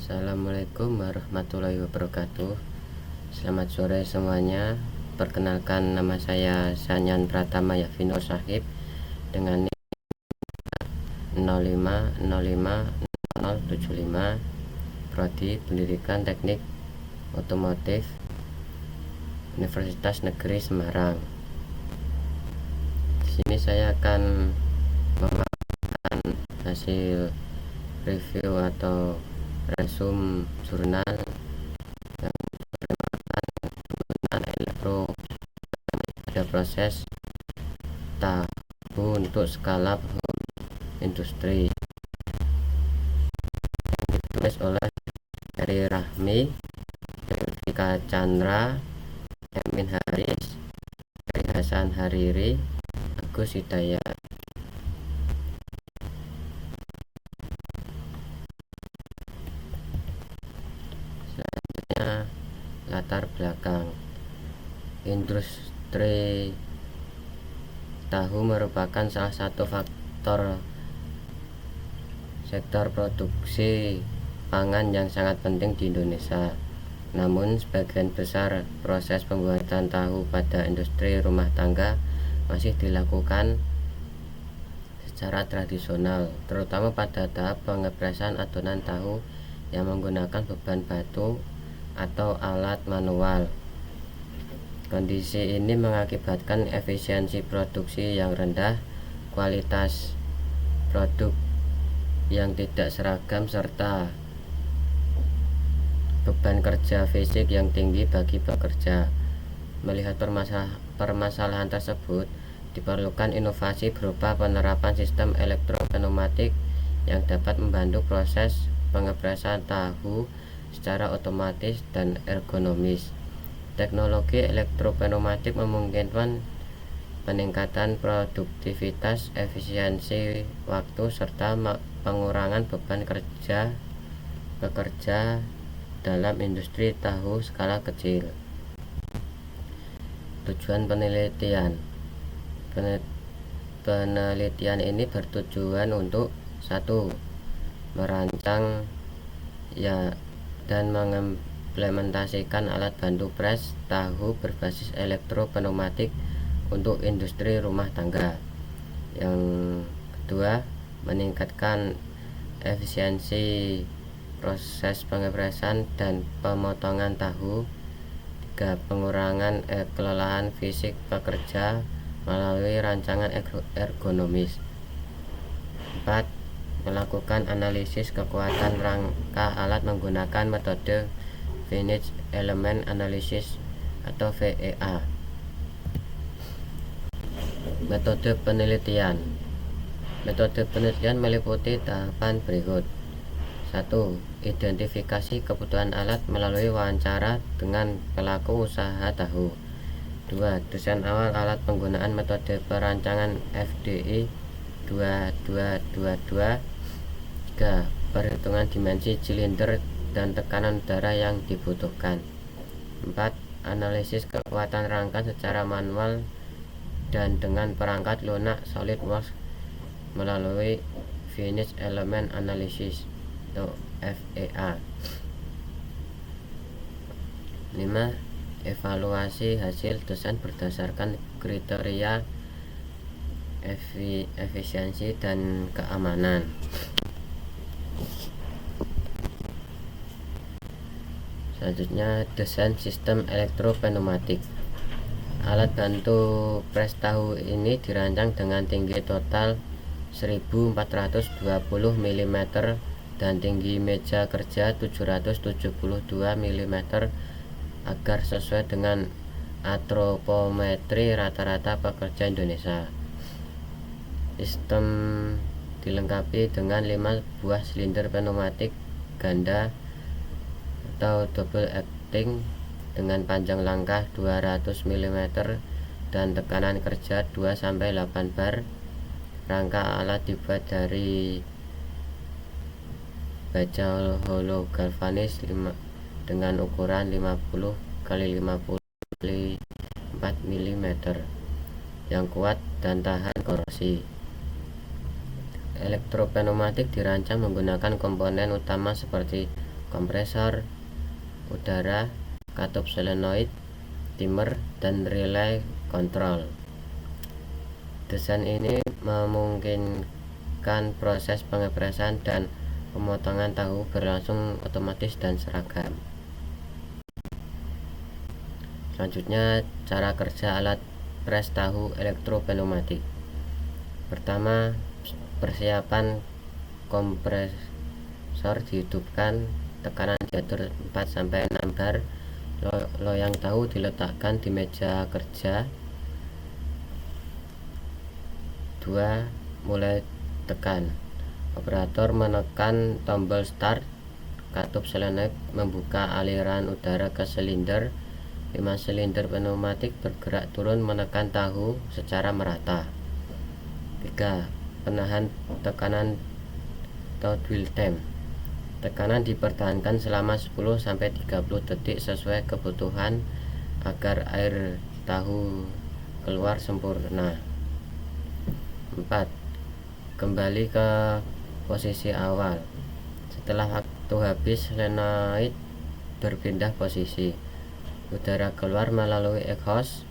Assalamualaikum warahmatullahi wabarakatuh. Selamat sore semuanya. Perkenalkan, nama saya Sanyan Pratama Yavino Sahib dengan NIM 05050075, Prodi Pendidikan Teknik Otomotif, Universitas Negeri Semarang. Di sini saya akan memaparkan hasil review atau resume jurnal yang bertemakan elektro pada proses tahu untuk skala industri, yang ditulis oleh Heri Rahmi, Vika Chandra, Emin Haris, Heri Hasan Hariri, Agus Hidayat. Selanjutnya, latar belakang. Industri tahu merupakan salah satu sektor produksi pangan yang sangat penting di Indonesia. Namun sebagian besar proses pembuatan tahu pada industri rumah tangga masih dilakukan secara tradisional, terutama pada tahap pengepresan adonan tahu yang menggunakan beban batu atau alat manual. Kondisi ini mengakibatkan efisiensi produksi yang rendah, kualitas produk yang tidak seragam, serta beban kerja fisik yang tinggi bagi pekerja. Melihat permasalahan tersebut, diperlukan inovasi berupa penerapan sistem elektropneumatik yang dapat membantu proses pengepresan tahu secara otomatis dan ergonomis. Teknologi elektropneumatik memungkinkan peningkatan produktivitas, efisiensi waktu, serta pengurangan beban kerja pekerja dalam industri tahu skala kecil. Tujuan penelitian. Penelitian ini bertujuan untuk 1. Merancang dan mengimplementasikan alat bantu pres tahu berbasis elektropneumatik untuk industri rumah tangga. Yang kedua, meningkatkan efisiensi proses pengepresan dan pemotongan tahu. 3. Pengurangan kelelahan fisik pekerja melalui rancangan ergonomis. 4. Melakukan analisis kekuatan rangka alat menggunakan metode Finite Element Analysis atau VEA. Metode penelitian. Metode penelitian meliputi tahapan berikut. 1. Identifikasi kebutuhan alat melalui wawancara dengan pelaku usaha tahu. 2. Desain awal alat penggunaan metode perancangan FDI 2222. 3. Perhitungan dimensi silinder dan tekanan udara yang dibutuhkan. 4. Analisis kekuatan rangka secara manual dan dengan perangkat lunak SolidWorks melalui Finite Element Analysis atau FEA. 5. Evaluasi hasil desain berdasarkan kriteria efisiensi dan keamanan. Selanjutnya, desain sistem elektropneumatik. Alat bantu pres tahu ini dirancang dengan tinggi total 1420 mm dan tinggi meja kerja 772 mm agar sesuai dengan antropometri rata-rata pekerja Indonesia. Sistem dilengkapi dengan 5 buah silinder pneumatik ganda atau double acting dengan panjang langkah 200 mm dan tekanan kerja 2-8 bar. Rangka alat dibuat dari baja hollow galvanis dengan ukuran 50 x 50 x 4 mm yang kuat dan tahan korosi. Elektropneumatik dirancang menggunakan komponen utama seperti kompresor udara, katup solenoid, timer, dan relay kontrol. Desain ini memungkinkan proses pengepresan dan pemotongan tahu berlangsung otomatis dan seragam. Selanjutnya, cara kerja alat pres tahu elektropneumatik. Pertama, persiapan kompresor dihidupkan, tekanan diatur 4-6 bar, loyang tahu diletakkan di meja kerja. 2. Mulai tekan. Operator menekan tombol start, katup solenoid membuka aliran udara ke silinder. 5 silinder pneumatik bergerak turun menekan tahu secara merata. 3. Penahan tekanan atau dwell time. Tekanan dipertahankan selama 10-30 detik sesuai kebutuhan agar air tahu keluar sempurna. 4. Kembali ke posisi awal. Setelah waktu habis, solenoid berpindah posisi. Udara keluar melalui exhaust,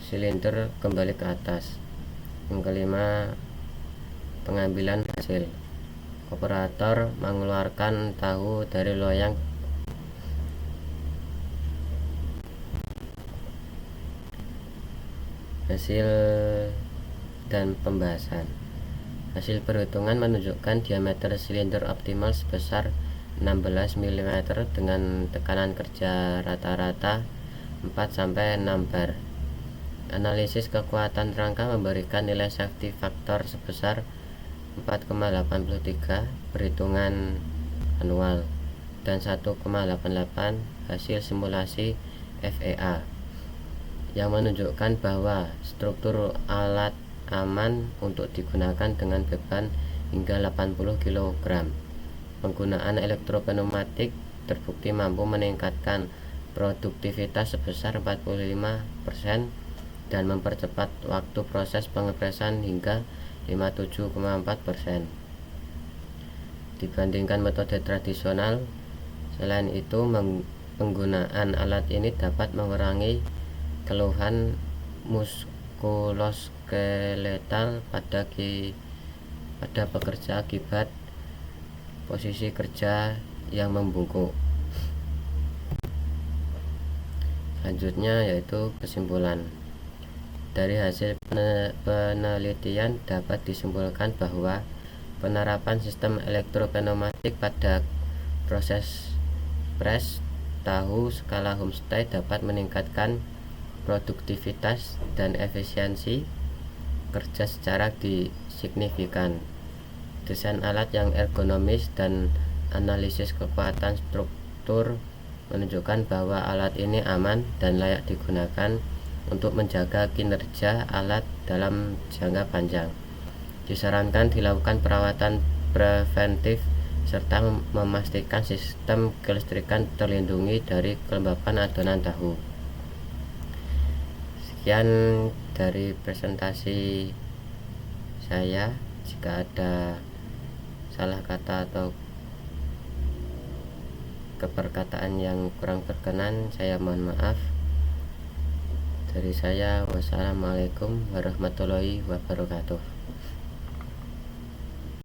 silinder kembali ke atas. Yang kelima, pengambilan hasil. Operator mengeluarkan tahu dari loyang hasil dan pembahasan. Hasil perhitungan menunjukkan diameter silinder optimal sebesar 16 mm dengan tekanan kerja rata-rata 4-6 bar. Analisis kekuatan rangka memberikan nilai safety factor sebesar 4,83 perhitungan manual dan 1,88 hasil simulasi FEA yang menunjukkan bahwa struktur alat aman untuk digunakan dengan beban hingga 80 kg. Penggunaan elektropneumatik terbukti mampu meningkatkan produktivitas sebesar 45% dan mempercepat waktu proses pengepresan hingga 57,4% dibandingkan metode tradisional. Selain itu, penggunaan alat ini dapat mengurangi keluhan muskuloskeletal pada pekerja akibat posisi kerja yang membungkuk. Selanjutnya yaitu kesimpulan. Dari hasil penelitian dapat disimpulkan bahwa penerapan sistem elektropneumatik pada proses pres tahu skala Homestay dapat meningkatkan produktivitas dan efisiensi kerja secara signifikan. Desain alat yang ergonomis dan analisis kekuatan struktur menunjukkan bahwa alat ini aman dan layak digunakan untuk menjaga kinerja alat dalam jangka panjang. Disarankan dilakukan perawatan preventif serta memastikan sistem kelistrikan terlindungi dari kelembapan adonan tahu. Sekian dari presentasi saya. Jika ada salah kata atau keperkataan yang kurang berkenan, saya mohon maaf. Dari saya, wassalamualaikum warahmatullahi wabarakatuh.